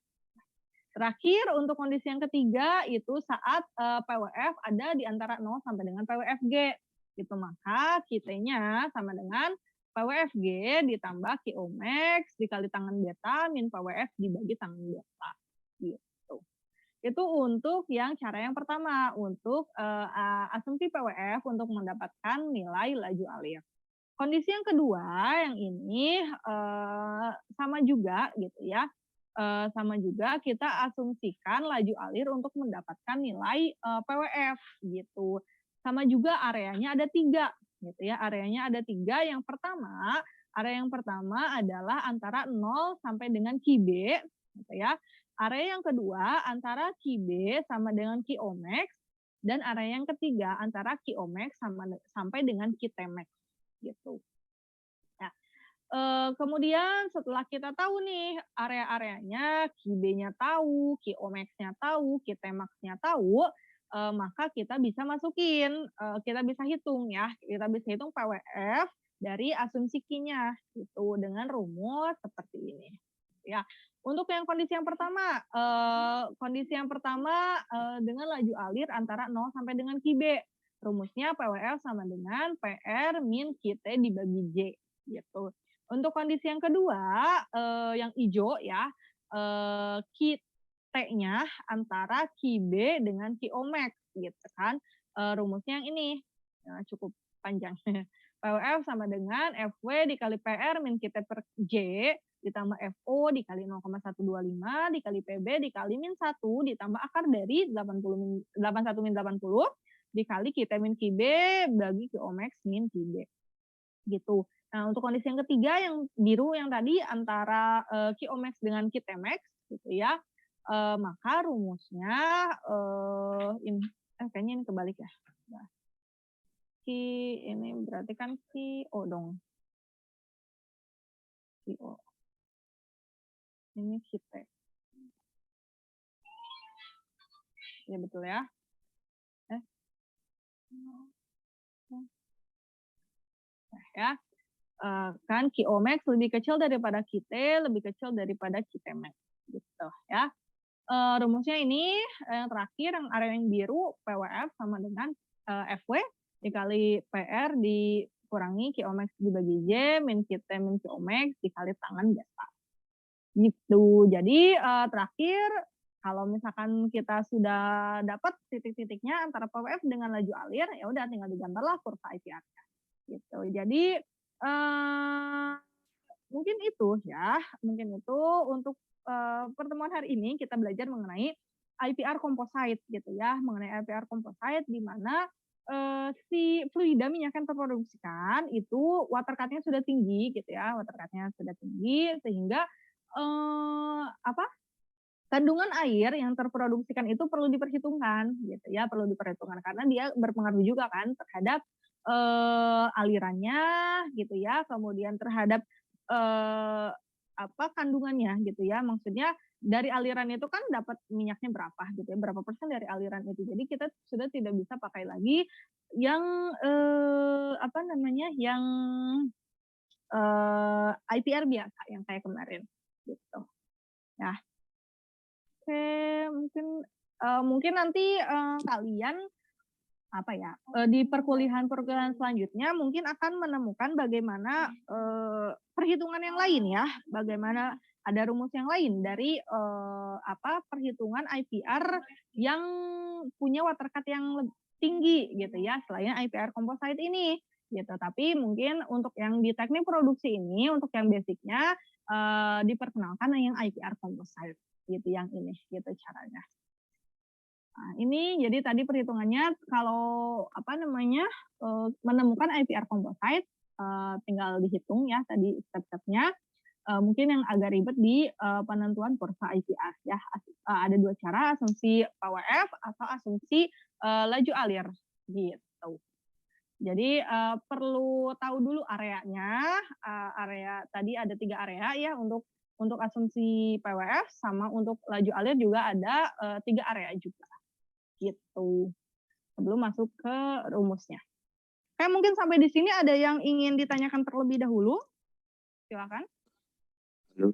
Terakhir untuk kondisi yang ketiga itu saat PWF ada di antara 0 sampai dengan PWFG. Gitu. Maka Q-nya sama dengan PWFG ditambah Qmax dikali tangan beta min PWF dibagi tangan beta. Gitu. Itu untuk yang cara yang pertama, untuk asumsi PWF untuk mendapatkan nilai laju alir. kondisi yang kedua yang ini sama juga gitu ya. Sama juga kita asumsikan laju alir untuk mendapatkan nilai PWF gitu. Sama juga areanya ada 3 gitu ya. Areanya ada 3. Area yang pertama adalah antara 0 sampai dengan QB gitu ya. Area yang kedua antara QB sama dengan QOMax, dan area yang ketiga antara QOMax sampai dengan QTmax gitu. Nah, kemudian setelah kita tahu nih area-areanya, QB-nya tahu, QOMax-nya tahu, QTmax-nya tahu, maka kita bisa masukin, kita bisa hitung ya, kita bisa hitung PWF dari asumsi Q-nya gitu dengan rumus seperti ini. Ya, untuk yang kondisi yang pertama dengan laju alir antara 0 sampai dengan QB. Rumusnya PWF sama dengan PR min QT dibagi J gitu. Untuk kondisi yang kedua, yang hijau ya, QT-nya antara QB dengan QOMax gitu kan. Rumusnya yang ini, cukup panjang. PWF sama dengan FW dikali PR min QT per J ditambah FO dikali 0,125 dikali PB dikali min 1 ditambah akar dari 81 min 80 dikali QT min QB bagi QOMax min QB gitu. Nah, untuk kondisi yang ketiga yang biru yang tadi antara QOMax dengan QTmax gitu ya, maka rumusnya kayaknya ini kebalik ya. Ini berarti kan QO dong. QO. Ini QT. Ya betul ya. Nah, ya. Kan QOMax lebih kecil daripada QT, lebih kecil daripada QTmax gitu ya. Rumusnya ini yang terakhir yang area yang biru PWF sama dengan FW dikali PR dikurangi QOMax dibagi J min QT min QOMax dikali tangan biasa. Gitu. Jadi terakhir kalau misalkan kita sudah dapat titik-titiknya antara PWF dengan laju alir, ya udah tinggal digambarlah kurva IPR-nya. Gitu. Jadi mungkin itu ya, untuk pertemuan hari ini kita belajar mengenai IPR composite gitu ya, mengenai IPR composite di mana si fluida minyak yang terproduksikan itu water cut-nya sudah tinggi gitu ya, water cut-nya sudah tinggi sehingga kandungan air yang terproduksikan itu perlu diperhitungkan gitu ya, perlu diperhitungkan karena dia berpengaruh juga kan terhadap alirannya gitu ya, kemudian terhadap kandungannya gitu ya. Maksudnya dari aliran itu kan dapat minyaknya berapa gitu ya, berapa persen dari aliran itu. Jadi kita sudah tidak bisa pakai lagi yang yang IPR biasa yang kayak kemarin gitu. Ya. Oke, mungkin nanti kalian di perkuliahan selanjutnya mungkin akan menemukan bagaimana perhitungan yang lain ya, bagaimana ada rumus yang lain dari perhitungan IPR yang punya water cut yang tinggi gitu ya, selain IPR composite ini gitu. Tapi mungkin untuk yang di teknik produksi ini, untuk yang basicnya diperkenalkan yang IPR composite gitu, yang ini gitu caranya. Nah, ini jadi tadi perhitungannya kalau menemukan IPR composite tinggal dihitung ya tadi step-stepnya. Mungkin yang agak ribet di penentuan kurva IPR ya. Ada 2 cara, asumsi PWF atau asumsi laju alir gitu. Jadi perlu tahu dulu areanya. Area tadi ada 3 area ya untuk asumsi PWF, sama untuk laju alir juga ada 3 area juga. Gitu. Sebelum masuk ke rumusnya. Oke, mungkin sampai di sini ada yang ingin ditanyakan terlebih dahulu? Silakan. Halo,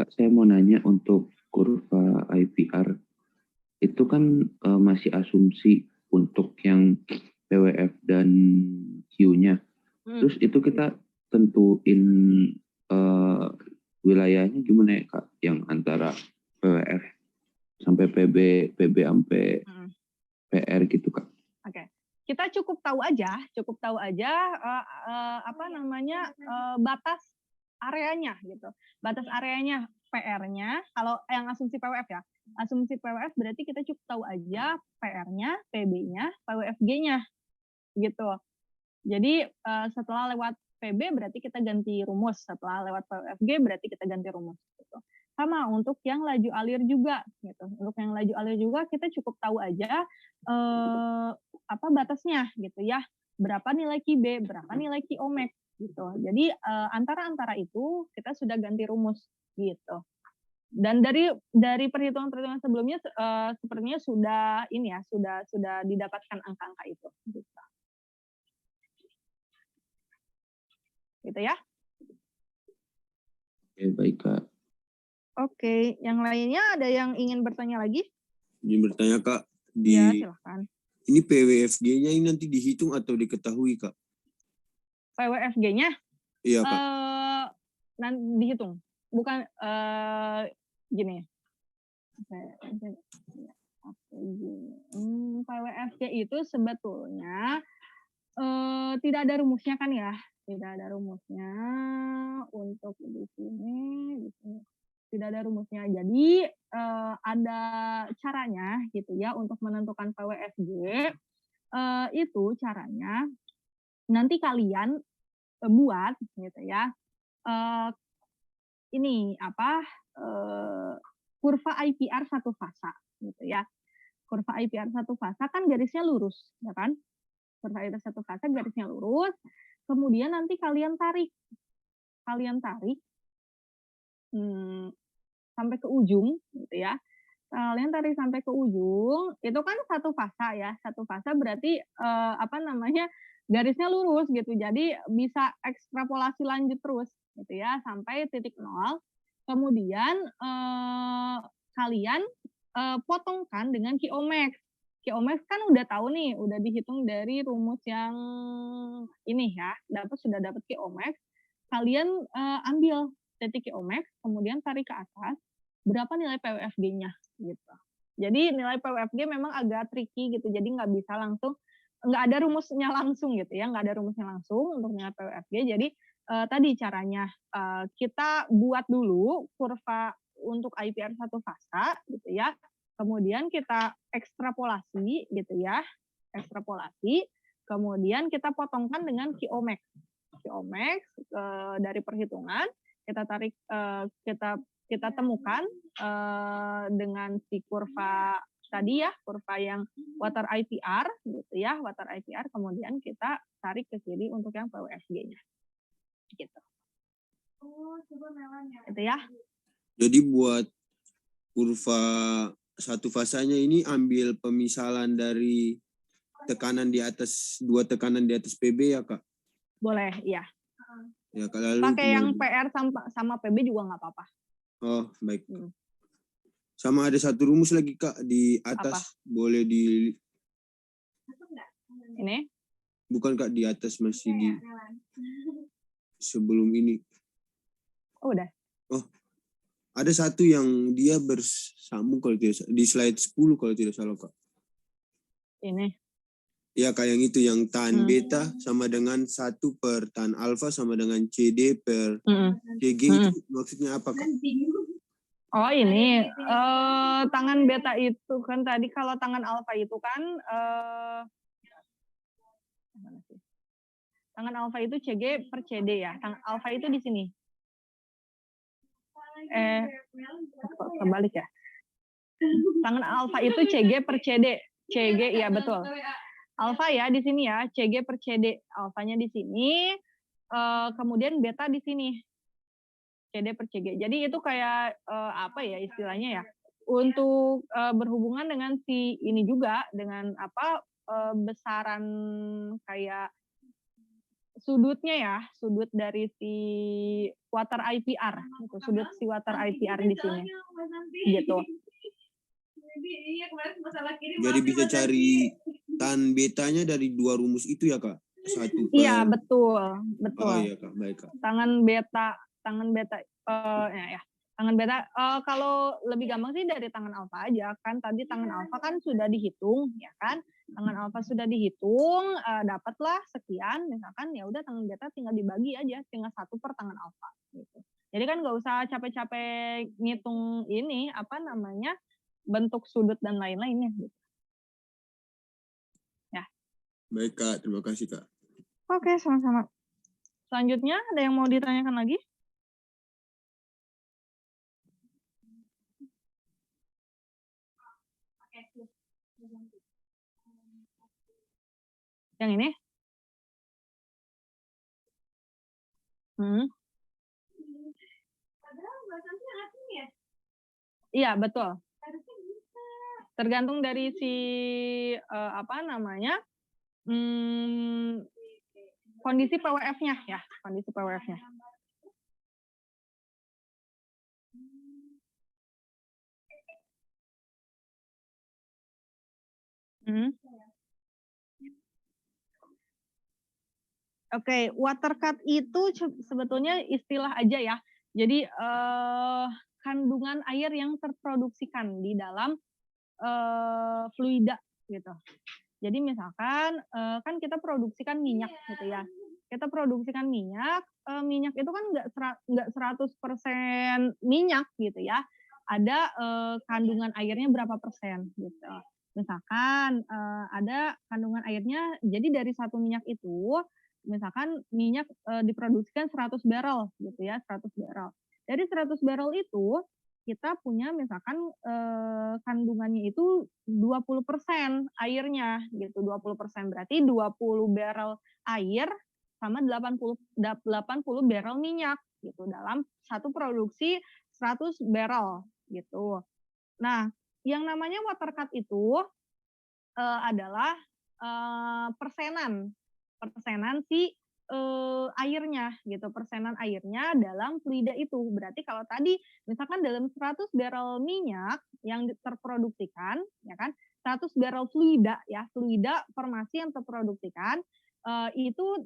Kak, saya mau nanya untuk kurva IPR itu kan masih asumsi untuk yang PWF dan Q-nya. Terus itu kita tentuin wilayahnya gimana ya Kak? Yang antara PWF sampai PB sampai PR gitu Kak. Oke. kita cukup tahu aja batas areanya gitu. Batas areanya PR-nya, kalau yang asumsi PWF ya. Asumsi PWF berarti kita cukup tahu aja PR-nya, PB-nya, PWFG-nya gitu. Jadi setelah lewat PB berarti kita ganti rumus, setelah lewat PWFG berarti kita ganti rumus gitu. Sama untuk yang laju alir juga gitu. Untuk yang laju alir juga kita cukup tahu aja batasnya gitu ya. Berapa nilai QB, berapa nilai QOMax gitu. Jadi antara itu kita sudah ganti rumus gitu. Dan dari perhitungan sebelumnya sepertinya sudah didapatkan angka-angka itu gitu. Gitu ya. Oke, baik Kak. Oke, yang lainnya ada yang ingin bertanya lagi? Ingin bertanya Kak, Ya, silakan. ini PWFG-nya ini nanti dihitung atau diketahui Kak? PWFG-nya? Iya Kak. Nanti dihitung. Bukan gini. PWFG itu sebetulnya tidak ada rumusnya kan ya? Tidak ada rumusnya untuk di sini. Tidak ada rumusnya. Jadi ada caranya gitu ya untuk menentukan PWFG. Itu caranya nanti kalian buat gitu ya. Kurva IPR satu fasa gitu ya. Kurva IPR satu fasa kan garisnya lurus, ya kan? Kurva IPR satu fasa garisnya lurus. Kemudian nanti kalian tarik sampai ke ujung gitu ya. Kalian tarik sampai ke ujung, itu kan satu fasa ya. Satu fasa berarti garisnya lurus gitu. Jadi bisa ekstrapolasi lanjut terus gitu ya sampai titik 0. Kemudian kalian potongkan dengan QOMax. QOMax kan udah tahu nih, udah dihitung dari rumus yang ini ya. Sudah dapat QOMax. Kalian ambil titik QOMax, kemudian tarik ke atas, berapa nilai PWFG-nya gitu. Jadi nilai PWFG memang agak tricky gitu, jadi nggak ada rumusnya langsung gitu ya, nggak ada rumusnya langsung untuk nilai PWFG. Jadi tadi caranya kita buat dulu kurva untuk IPR satu fasa gitu ya, kemudian kita ekstrapolasi gitu ya, kemudian kita potongkan dengan QOMax dari perhitungan. Kita tarik, kita temukan dengan si kurva tadi ya, kurva yang water IPR gitu ya, water IPR, kemudian kita tarik ke kiri untuk yang PWFG-nya. Gitu. Gitu ya. Jadi buat kurva satu fasanya ini ambil pemisalan dari tekanan di atas, 2 tekanan di atas PB ya Kak? Boleh, iya. Ya, kalau pakai yang PR sama PB juga nggak apa-apa. Oh, baik. Sama ada satu rumus lagi Kak di atas. Apa? Boleh di ini? Bukan Kak, di atas masih di sebelum ini. Oh, udah. Oh. Ada satu yang dia bersambung kalau tidak salah, di slide 10 kalau tidak salah Kak. Ini. Ya Kak, yang itu yang tan beta sama dengan 1 per tan alfa sama dengan CD per CG itu maksudnya apa Kak? Oh ini, tangan beta itu kan tadi kalau tangan alfa itu kan, tangan alfa itu CG per CD ya, tangan alfa itu di sini. Kebalik ya. Tangan alfa itu CG per CD, CG ya betul. Alfa ya di sini ya, CG per CD, alfanya di sini, kemudian beta di sini, CD per CG. Jadi itu kayak apa ya istilahnya ya, untuk berhubungan dengan si ini juga, dengan apa besaran kayak sudutnya ya, sudut dari si water IPR, gitu, sudut si water IPR di sini, gitu. Jadi bisa cari tan betanya dari 2 rumus itu ya Kak? Iya betul. Oh iya Kak, baik Kak. Tangan beta tangan beta kalau lebih gampang sih dari tangan alfa aja kan, tadi tangan alfa kan sudah dihitung ya kan, tangan alfa sudah dihitung, dapatlah sekian, misalkan ya udah tangan beta tinggal dibagi aja, tinggal 1 per tangan alfa gitu. Jadi kan nggak usah capek-capek ngitung ini, apa namanya, bentuk sudut dan lain-lainnya gitu. Ya. Baik Kak, terima kasih Kak. Oke, sama-sama. Selanjutnya ada yang mau ditanyakan lagi? Yang ini? Iya, betul. Tergantung dari si apa namanya? Kondisi PWF-nya ya, kondisi PWF-nya. Oke, water cut itu sebetulnya istilah aja ya. Jadi kandungan air yang terproduksikan di dalam fluida gitu. Jadi misalkan kan kita produksikan minyak gitu ya. Kita produksikan minyak, minyak itu kan nggak 100% minyak gitu ya. Ada kandungan airnya berapa persen gitu. Misalkan ada kandungan airnya, jadi dari satu minyak itu, misalkan minyak diproduksikan 100 barrel gitu ya, 100 barrel. Dari 100 barrel itu kita punya misalkan kandungannya itu 20% airnya gitu, 20%. Berarti 20 barrel air sama 80 barrel minyak gitu dalam satu produksi 100 barrel gitu. Nah, yang namanya water cut itu adalah persenan si airnya gitu, persenan airnya dalam fluida itu. Berarti kalau tadi misalkan dalam 100 barrel minyak yang terproduksikan, ya kan, 100 barrel fluida ya, fluida formasi yang terproduksikan itu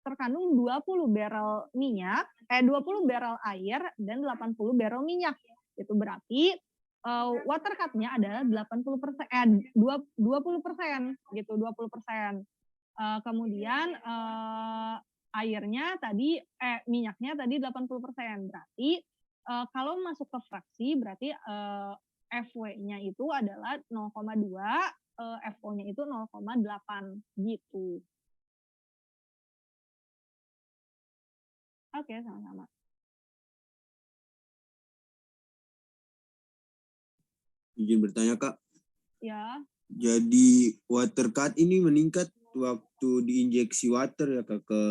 terkandung 20 barrel minyak, 20 barrel air dan 80 barrel minyak. Itu berarti water cut-nya adalah 20% gitu, 20%. Kemudian airnya tadi minyaknya tadi 80%. Berarti kalau masuk ke fraksi berarti FW-nya itu adalah 0,2, FO-nya itu 0,8 gitu. Oke, sama-sama. Izin bertanya Kak. Ya. Jadi water cut ini meningkat waktu diinjeksi water ya Kak ke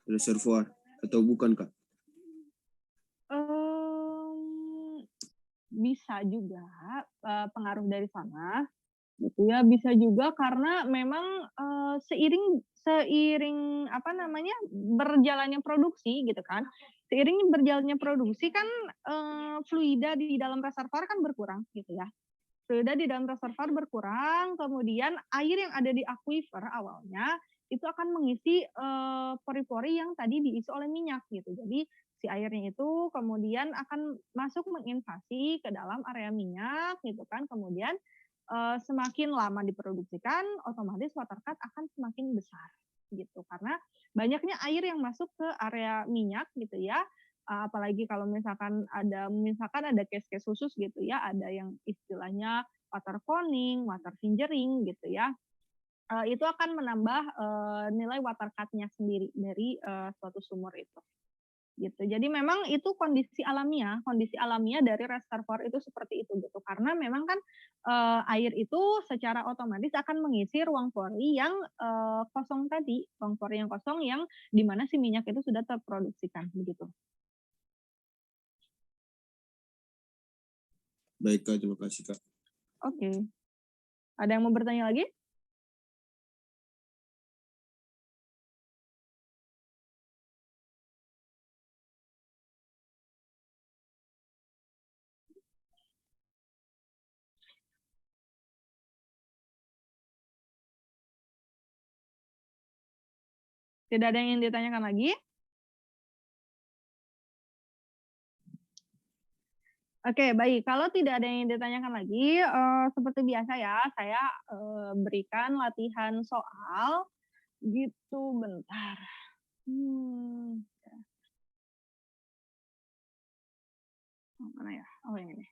reservoir atau bukan Kak? Bisa juga pengaruh dari sana gitu ya, bisa juga karena memang seiring apa namanya berjalannya produksi gitu kan, seiring berjalannya produksi kan fluida di dalam reservoir kan berkurang gitu ya, fluida di dalam reservoir berkurang, kemudian air yang ada di aquifer awalnya itu akan mengisi pori-pori yang tadi diisi oleh minyak gitu. Jadi si airnya itu kemudian akan masuk menginvasi ke dalam area minyak gitu kan. Kemudian semakin lama diproduksikan, otomatis water cut akan semakin besar gitu. Karena banyaknya air yang masuk ke area minyak gitu ya. Apalagi kalau misalkan ada case-case khusus gitu ya, ada yang istilahnya water conning, water fingering gitu ya. Itu akan menambah nilai water cut-nya sendiri dari suatu sumur itu. Gitu. Jadi memang itu kondisi alamiah dari reservoir itu seperti itu gitu. Karena memang kan air itu secara otomatis akan mengisi ruang pori yang kosong tadi, ruang pori yang kosong yang di mana si minyak itu sudah terproduksikan begitu. Baik Kak, terima kasih Kak. Oke. Ada yang mau bertanya lagi? Tidak ada yang ingin ditanyakan lagi? Oke, baik. Kalau tidak ada yang ditanyakan lagi, seperti biasa ya, saya, berikan latihan soal gitu, bentar. Hmm, mana ya? Oh, ini nih.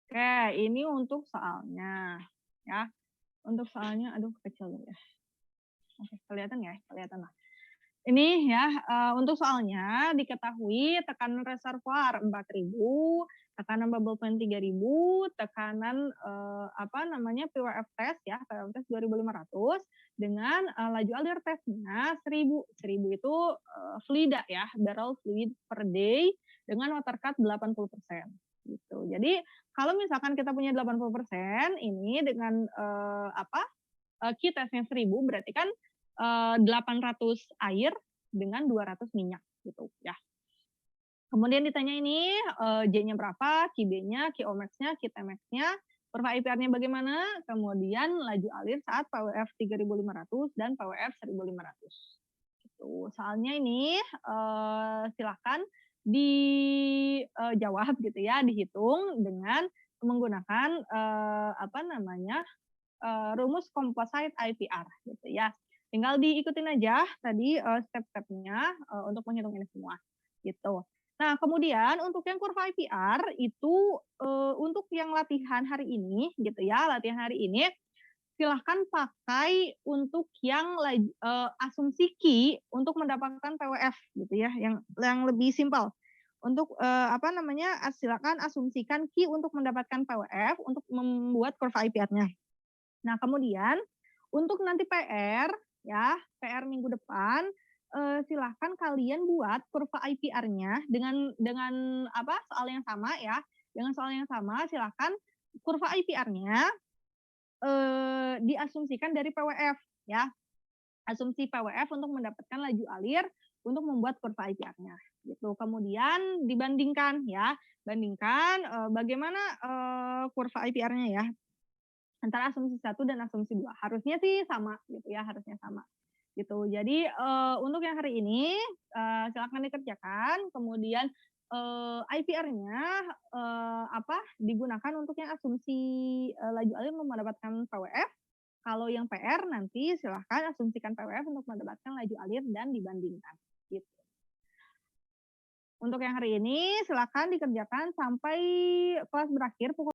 Oke, ini untuk soalnya, ya. Untuk soalnya, aduh kecil ya. Oke, kelihatan ya? Kelihatan lah. Ini ya, untuk soalnya diketahui tekanan reservoir 4.000, tekanan bubble point 3.000, tekanan, PWF test ya, PWF test 2.500 dengan, laju alir tesnya 1.000. 1.000 itu, fluida ya, barrel fluid per day dengan water cut 80%, gitu. Jadi kalau misalkan kita punya 80% ini dengan, key testnya 1.000 berarti kan 800 air dengan 200 minyak gitu ya. Kemudian ditanya ini J-nya berapa, QB-nya, QOmax-nya, QTmax-nya, kurva IPR-nya bagaimana, kemudian laju alir saat PWF 3.500 dan PWF 1.500. Gitu. Soalnya ini silakan dijawab gitu ya, dihitung dengan menggunakan rumus composite IPR gitu ya. Tinggal diikutin aja tadi step-stepnya untuk menghitung ini semua gitu. Nah, kemudian untuk yang kurva IPR itu untuk yang latihan hari ini gitu ya, latihan hari ini silahkan pakai untuk yang asumsi Q untuk mendapatkan PWF gitu ya, yang lebih simpel. Untuk silakan asumsikan Q untuk mendapatkan PWF untuk membuat kurva IPR-nya. Nah, kemudian untuk nanti PR ya, PR minggu depan silahkan kalian buat kurva IPR-nya dengan soal yang sama ya. Dengan soal yang sama silahkan kurva IPR-nya diasumsikan dari PWF ya. Asumsi PWF untuk mendapatkan laju alir untuk membuat kurva IPR-nya gitu. Kemudian dibandingkan ya, bagaimana kurva IPR-nya ya antara asumsi 1 dan asumsi 2. Harusnya sih sama gitu ya, harusnya sama. Gitu. Jadi untuk yang hari ini silakan dikerjakan, kemudian IPR-nya digunakan untuk yang asumsi laju alir untuk mendapatkan PWF. Kalau yang PR nanti silahkan asumsikan PWF untuk mendapatkan laju alir dan dibandingkan. Gitu. Untuk yang hari ini silakan dikerjakan sampai kelas berakhir pukul